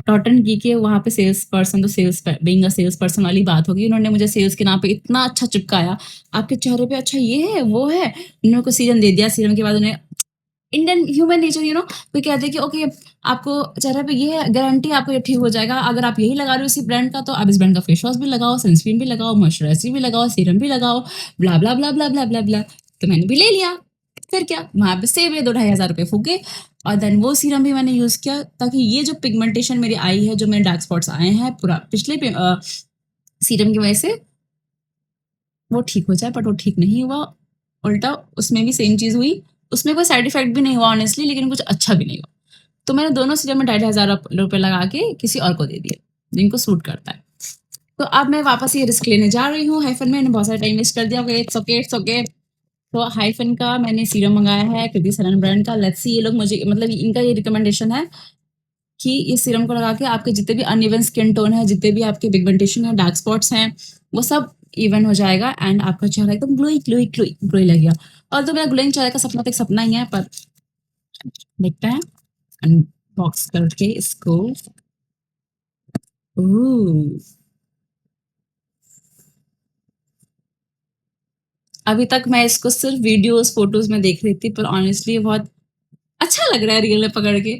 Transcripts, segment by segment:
Totten घी के वहाँ पे सेल्स पर्सन, तो sales being a sales person वाली बात होगी। उन्होंने मुझे सेल्स के नाम पे इतना अच्छा चिपकाया, आपके चेहरे पे अच्छा ये है, वो है। उन्होंने मेरे को सीरम दे दिया, सीरम के बाद उन्हें इंडियन ह्यूमन नेचर कोई कहते हैं कि ओके आपको चेहरे पे ये है, गारंटी आपको ये ठीक हो जाएगा, अगर आप यही लगा रहे हो इसी ब्रांड का, तो आप इस ब्रांड का फेस वॉश भी लगाओ, सनस्क्रीन भी लगाओ, मॉइस्चराइजर भी लगाओ, सीरम भी लगाओ, ब्ला ब्ला ब्ला ब्ला ब्ला ब्ला ब्ला। तो मैंने भी ले लिया। फिर क्या, वहां पे सेव है, 2-2,500 रुपए फूके। और देन वो सीरम भी मैंने यूज किया, ताकि ये जो पिगमेंटेशन मेरी आई है, जो मेरे डार्क स्पॉट्स आए हैं पूरा पिछले सीरम की वजह से, वो ठीक हो जाए। बट वो ठीक नहीं हुआ, उल्टा उसमें भी सेम चीज़ हुई। उसमें कोई साइड इफेक्ट भी नहीं हुआ ऑनेस्टली, लेकिन कुछ अच्छा भी नहीं हुआ। तो मैंने दोनों सीरम में 2,500 रुपए लगा के किसी और को दे दिए, जिनको सूट करता है। तो अब मैं वापस ये रिस्क लेने जा रही हूँ। हाइफन में मैंने बहुत सारा टाइम वेस्ट कर दिया। Okay, it's okay, it's okay. तो हाइफन का मैंने सीरम मंगाया है, कृति सनन ब्रांड का। लेट्स सी, ये लोग मुझे मतलब इनका ये रिकमेंडेशन है कि इस सीरम को लगा के आपके जितने भी अनइवन स्किन टोन है, जितने भी आपके पिगमेंटेशन है, डार्क स्पॉट्स हैं, वो सब इवन हो जाएगा एंड आपका चेहरा एकदम ग्लोई ग्लोई ग्लोई ग्लोई लगेगा। और तो मेरा ग्लोइंग चेहरे का सपना तो एक सपना ही है, पर देखते हैं अनबॉक्स करके इसको। ओह! अभी तक मैं इसको सिर्फ वीडियोस फोटोज में देख रही थी, पर ऑनेस्टली बहुत अच्छा लग रहा है रियल में पकड़ के।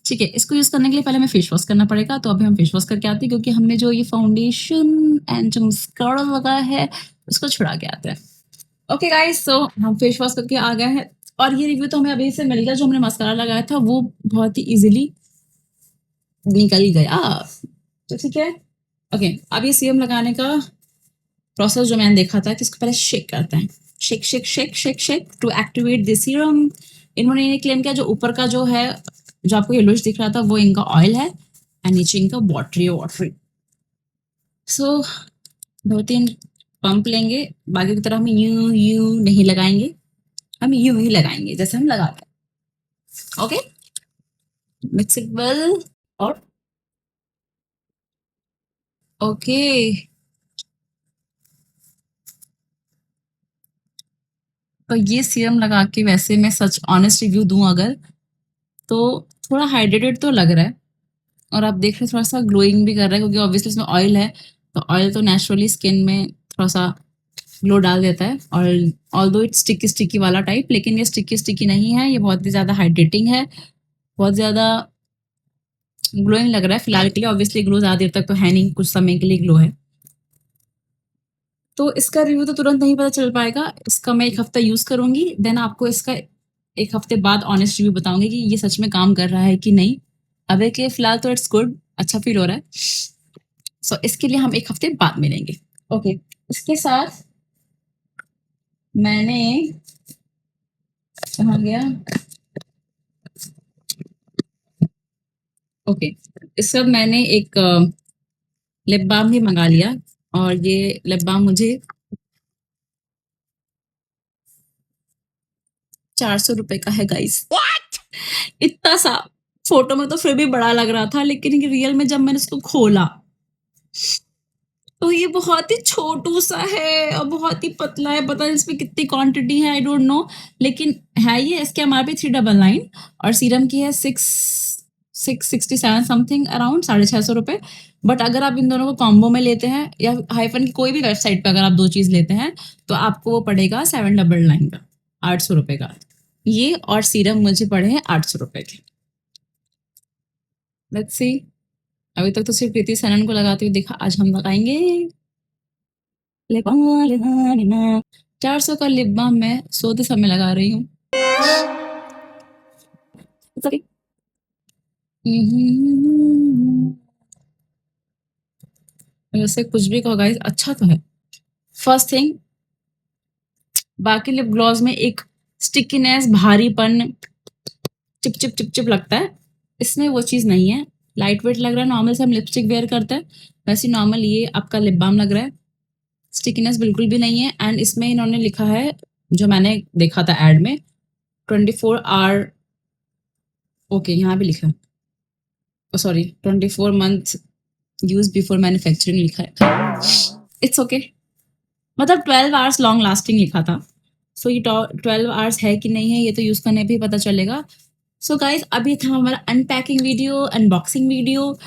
ठीक है, इसको यूज करने के लिए पहले हमें फेस वॉश करना पड़ेगा। तो अभी हम फेस वॉश करके आते हैं, क्योंकि हमने जो ये फाउंडेशन एंड जो मस्कारा लगाया है, उसको छुड़ा के आते हैं। ओके गाइस, सो हम फेस वॉश करके आ गए हैं। और ये रिव्यू तो हमें अभी से मिल गया, जो हमने मस्कारा लगाया था वो बहुत ही इजीली निकल गया। तो ठीक है। ओके, अब ये सीरम लगाने का प्रोसेस जो मैंने देखा था कि इसको पहले शेक करते हैं। Shake shake shake shake shake to activate the serum. इन्होंने ये क्लेम किया, जो ऊपर का जो है, जो आपको येलोइश दिख रहा था, वो इनका ऑयल है एंड नीचे इनका वाटरी वाटरी। सो 2-3 पंप लेंगे। बाकी की तरह हम यूं यूं नहीं लगाएंगे, हम यूं ही लगाएंगे जैसे हम लगाते हैं। Okay, mix it well. और ओके, तो ये सीरम लगा के वैसे मैं सच ऑनेस्ट रिव्यू दूं अगर, तो थोड़ा हाइड्रेटेड तो लग रहा है। और आप देख रहे हैं थोड़ा सा ग्लोइंग भी कर रहा है, क्योंकि ऑब्वियसली इसमें ऑयल है। तो ऑयल तो नेचुरली स्किन में थोड़ा सा ग्लो डाल देता है। और ऑल्दो इट्स स्टिकी स्टिकी वाला टाइप, लेकिन ये स्टिकी स्टिकी नहीं है, ये बहुत ही ज़्यादा हाइड्रेटिंग है, बहुत ज़्यादा ग्लोइंग लग रहा है फिलहाल के लिए। ऑब्वियसली ग्लो ज़्यादा देर तक तो है नहीं, कुछ समय के लिए ग्लो है। तो इसका रिव्यू तो तुरंत नहीं पता चल पाएगा, इसका मैं 1 हफ्ता यूज़ करूँगी, देन आपको इसका 1 हफ्ते बाद ऑनेस्ट रिव्यू बताऊंगी कि ये सच में काम कर रहा है कि नहीं। अभी के फिलहाल तो इट्स गुड, अच्छा फील हो रहा है। सो इसके लिए हम 1 हफ्ते बाद मिलेंगे। ओके, इसके साथ मैंने, कहाँ गया, ओके, इस सब मैंने एक लिप बाम भी मंगा लिया। और ये लिप बाम मुझे 400 रुपए का है गाइस। इतना सा, फोटो में तो फिर भी बड़ा लग रहा था, लेकिन रियल में जब मैंने इसको खोला, तो ये बहुत ही छोटू सा है और बहुत ही पतला है। पता नहीं इसमें कितनी क्वांटिटी है, आई डोंट नो। लेकिन है ये, इसके एमआरपी 399 और सीरम की है 667 समथिंग, अराउंड 650 रुपए। बट अगर आप इन दोनों को कॉम्बो में लेते हैं, या हाइफन की कोई भी वेबसाइट पे अगर आप दो चीज लेते हैं, तो आपको वो पड़ेगा 799 का, 800 रुपए का। ये और सीरम मुझे पड़े हैं 800 रुपए के। Let's see. अभी तक तो सिर्फ कृति सनन को लगाते हुए देखा, आज हम लगाएंगे लिप बाम। 400 का लिप बाम मैं सोते समय लगा रही हूँ। It's okay. वैसे कुछ भी कहो गाइस, अच्छा तो है। फर्स्ट थिंग, बाकी लिप ग्लॉस में एक स्टिकीनेस, भारीपन, चिप चिप चिप चिप लगता है, इसमें वो चीज़ नहीं है। लाइट वेट लग रहा है, नॉर्मल से हम लिपस्टिक वेयर करते हैं वैसे नॉर्मल ये आपका लिप बाम लग रहा है। स्टिकीनेस बिल्कुल भी नहीं है। एंड इसमें इन्होंने लिखा है, जो मैंने देखा था एड में, 24 आवर, ओके यहाँ भी लिखा है, sorry 24 month use before manufacturing लिखा है। इट्स ओके, मतलब 12 आवर्स लॉन्ग लास्टिंग लिखा था। सो ये 12 आवर्स है कि नहीं है, ये तो यूज करने पे ही पता चलेगा। सो गाइस, अभी था हमारा अनपैकिंग वीडियो, अनबॉक्सिंग वीडियो।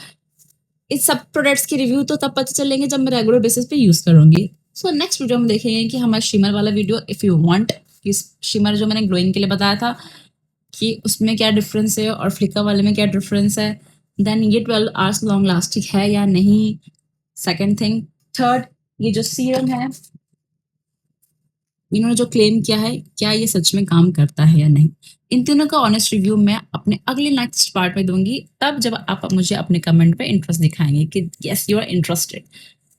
इस सब प्रोडक्ट्स की रिव्यू तो तब पता चलेंगे जब मैं रेगुलर बेसिस पे यूज करूंगी। सो नेक्स्ट वीडियो में देखेंगे कि हमारा शिमर वाला वीडियो, इफ यू वांट, इस शिमर जो मैंने ग्लोइंग के लिए बताया था कि उसमें क्या डिफरेंस है और फ्लिकर वाले में क्या डिफरेंस है। देन ये 12 आवर्स लॉन्ग लास्टिक है या नहीं, सेकेंड थिंग। थर्ड, ये जो सीरम है, इन्होंने जो क्लेम किया है, क्या ये सच में काम करता है या नहीं। इन तीनों का ऑनेस्ट रिव्यू मैं अपने अगले नेक्स्ट पार्ट में दूंगी, तब जब आप मुझे अपने कमेंट पे इंटरेस्ट दिखाएंगे कि यस यू आर इंटरेस्टेड।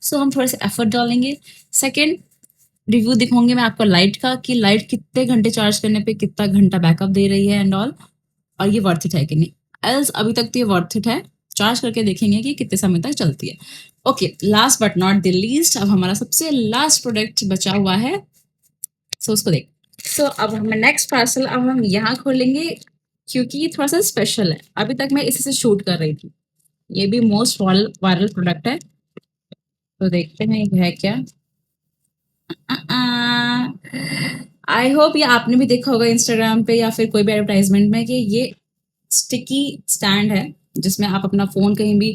सो हम थोड़े से एफर्ट डालेंगे। सेकेंड, रिव्यू दिखाऊंगी मैं आपको लाइट का, कि लाइट कितने घंटे चार्ज करने पे कितना घंटा बैकअप दे रही है एंड ऑल, और ये वर्थ इट है कि नहीं। एल्स अभी तक तो ये वर्थ इट है, चार्ज करके देखेंगे कि कितने समय तक चलती है। Okay, last but not the least, अब हमारा सबसे लास्ट प्रोडक्ट बचा हुआ है, सो उसको देख। सो अब हम नेक्स्ट पार्सल अब हम यहाँ खोलेंगे, क्योंकि ये थोड़ा सा स्पेशल है। अभी तक मैं इसी से शूट कर रही थी, ये भी मोस्ट वायरल प्रोडक्ट है, तो देखते हैं ये है क्या। आई होप ये आपने भी देखा होगा इंस्टाग्राम पे या फिर कोई भी एडवर्टाइजमेंट में, कि ये स्टिकी स्टैंड है जिसमें आप अपना फोन कहीं भी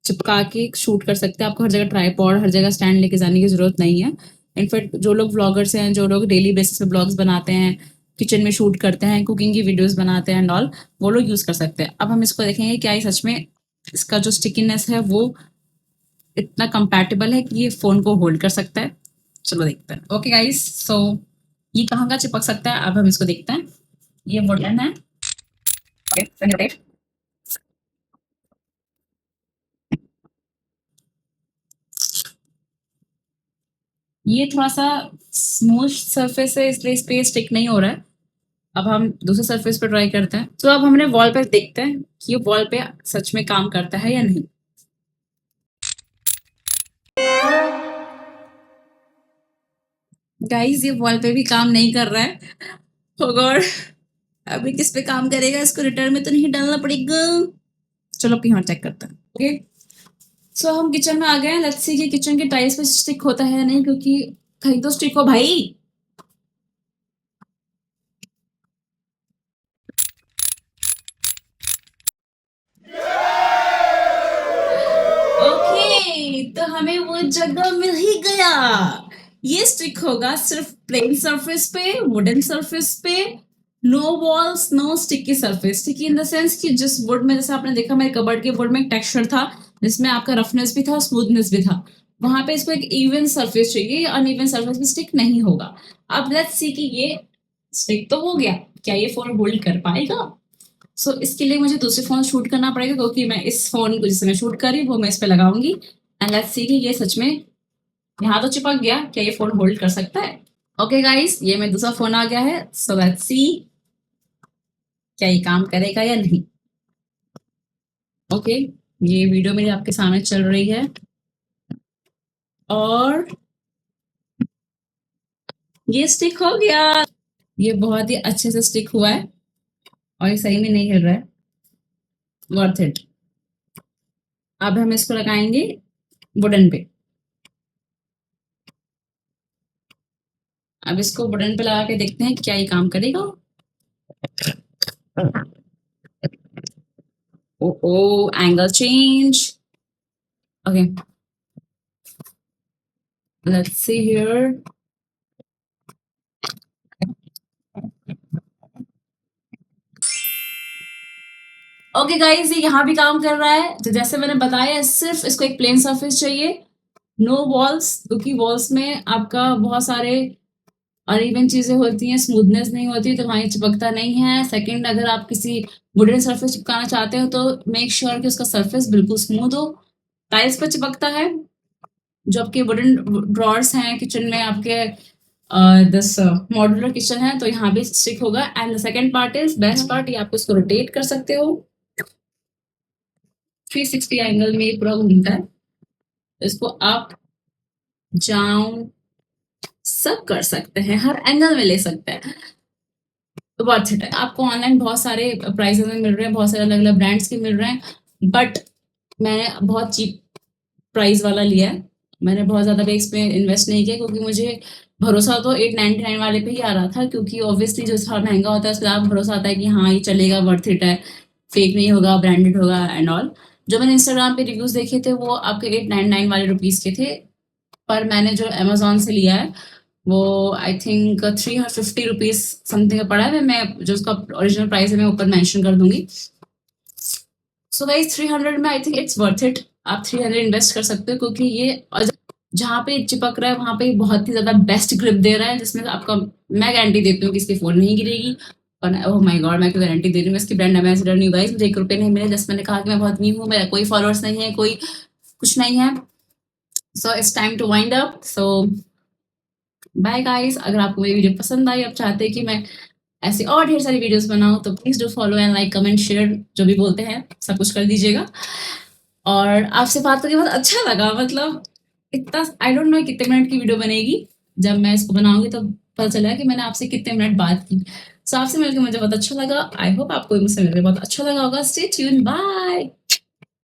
चिपका के शूट कर सकते हैं। आपको हर जगह ट्राईपॉड, हर जगह स्टैंड लेके जाने की जरूरत नहीं है। इनफैक्ट जो लोग व्लॉगर्स हैं, जो लोग डेली बेसिस पे ब्लॉग्स बनाते हैं, किचन में शूट करते हैं, कुकिंग की वीडियोस बनाते हैं एंड ऑल, वो लोग यूज कर सकते हैं। अब हम इसको देखेंगे क्या ये सच में इसका जो स्टिकीनेस है वो इतना कंपैटिबल है कि ये फोन को होल्ड कर सकता है। चलो देखते हैं। ओके गाइस, सो ये कहाँ का चिपक सकता है, अब हम इसको देखते हैं। ये वुडन है। ओके, ये थोड़ा सा स्मूथ सरफेस है, इसलिए इस पे स्टिक नहीं हो रहा है। अब हम दूसरे सरफेस पे ट्राई करते हैं। तो अब हमने वॉल पे देखते हैं कि ये वॉल पे सच में काम करता है या नहीं। गाइस, ये वॉल पे भी काम नहीं कर रहा है। oh God, अभी किस पे काम करेगा, इसको रिटर्न में तो नहीं डालना पड़ेगा। चलो अब यहाँ चेक करते हैं। ओके, सो हम किचन में आ गए हैं। लेट्स सी कि किचन के टाइल्स पे स्टिक होता है या नहीं, क्योंकि कहीं तो स्टिक हो भाई। ओके, तो हमें वो जगह मिल ही गया। ये स्टिक होगा सिर्फ प्लेन सरफेस पे, वुडन सरफेस पे, no walls, no sticky surface. Sticky in the sense कि जिस वुड में, जैसे आपने देखा मेरे कबर्ड के वुड में एक टेक्सचर था जिसमें आपका रफनेस भी था, स्मूथनेस भी था, वहां पे इसको एक इवन सरफेस चाहिए, अनइवन सरफेस में स्टिक नहीं होगा। अब लेट्स सी कि ये स्टिक तो हो गया, क्या ये फोन होल्ड कर पाएगा। सो इसके लिए मुझे दूसरे फोन शूट करना पड़ेगा, क्योंकि मैं इस फोन को जिससे मैं शूट कर रही हूँ वो मैं इस पे लगाऊंगी। एंड लेट्स सी कि ये सच में यहाँ तो चिपक गया, क्या ये फोन होल्ड कर सकता है। ओके गाइस, ये मेरा दूसरा फोन आ गया है। सो लेट्स सी क्या ये काम करेगा या नहीं। ओके, ये वीडियो मेरे आपके सामने चल रही है और ये स्टिक हो गया। ये बहुत ही अच्छे से स्टिक हुआ है और ये सही में नहीं हिल रहा है। Worth it. अब हम इसको लगाएंगे वुडन पे। अब इसको वुडन पे लगा के देखते हैं कि क्या ये काम करेगा। Oh, angle change. Okay, let's see here. Okay guys, ये यहाँ भी काम कर रहा है। तो जैसे मैंने बताया, सिर्फ इसको एक प्लेन सरफेस चाहिए, नो वॉल्स, क्योंकि वॉल्स में आपका बहुत सारे अनइवन चीजें होती हैं, स्मूथनेस नहीं होती, तो वहाँ ये चिपकता नहीं है। सेकंड, अगर आप किसी वुडन सरफेस चिपकाना चाहते हो तो मेक श्योर कि उसका सरफेस बिल्कुल स्मूथ हो। टाइल्स पर चिपकता है, जो आपके वुडन ड्रॉर्स हैं किचन में, आपके दिस मॉड्यूलर किचन है, तो यहाँ भी स्टिक होगा। And the second part is best part, ये आप इसको रोटेट कर सकते हो 360 एंगल में, ये पूरा घूमता है। इसको अप, डाउन सब कर सकते हैं, हर एंगल में ले सकते हैं। तो वर्थ इट है। आपको ऑनलाइन बहुत सारे प्राइसेस में मिल रहे हैं, बहुत सारे अलग अलग ब्रांड्स के मिल रहे हैं, बट मैंने बहुत चीप प्राइस वाला लिया है। मैंने बहुत ज़्यादा भी इस पे इन्वेस्ट नहीं किया, क्योंकि मुझे भरोसा तो 899 वाले पे ही आ रहा था, क्योंकि ऑब्वियसली जो थोड़ा महँगा होता है उसके बाद भरोसा आता है कि हाँ, ये चलेगा, वर्थ इट है, फेक नहीं होगा, ब्रांडेड होगा एंड ऑल। जो मैंने इंस्टाग्राम पे रिव्यूज़ देखे थे वो आपके 899 वाले रुपीज़ के थे, पर मैंने जो अमेज़न से लिया है वो आई थिंक 350 रुपीज़ समथिंग का पड़ा है। मैं जो उसका ओरिजिनल प्राइस है मैं ऊपर मेंशन कर दूँगी। सो गाइस 300 में I think it's worth it. आप 300 इन्वेस्ट कर सकते हो, क्योंकि ये जहाँ पे चिपक रहा है वहाँ पे बहुत ही ज़्यादा बेस्ट ग्रिप दे रहा है, जिसमें आपका मैं गारंटी देती हूँ कि इसकी फ़ोन नहीं गिरेगी। और ओह माय गॉड, मैं क्यों गारंटी दे रही हूँ, मैं इसकी ब्रांड एम्बेसडर नहीं हूँ गाइस, मुझे 1 रुपए नहीं मिले। जस्ट मैंने कहा कि मैं बहुत न्यू हूँ, मेरा कोई फॉलोअर्स नहीं है, कोई कुछ नहीं है। So it's time to wind up. So bye guys, अगर आपको मेरी वीडियो पसंद आई, आप चाहते हैं कि मैं ऐसी और ढेर सारी वीडियोस बनाऊँ, तो please do follow and like, comment, share, जो भी बोलते हैं सब कुछ कर दीजिएगा। और आपसे बात करके बहुत अच्छा लगा, मतलब इतना आई डोंट नो कितने मिनट की वीडियो बनेगी। जब मैं इसको बनाऊंगी तब पता चला कि मैंने आपसे कितने मिनट बात की। सो आपसे मिलकर मुझे बहुत अच्छा लगा। आई होप आपको भी मुझसे मिलकर बहुत अच्छा लगा होगा। Stay tune, bye.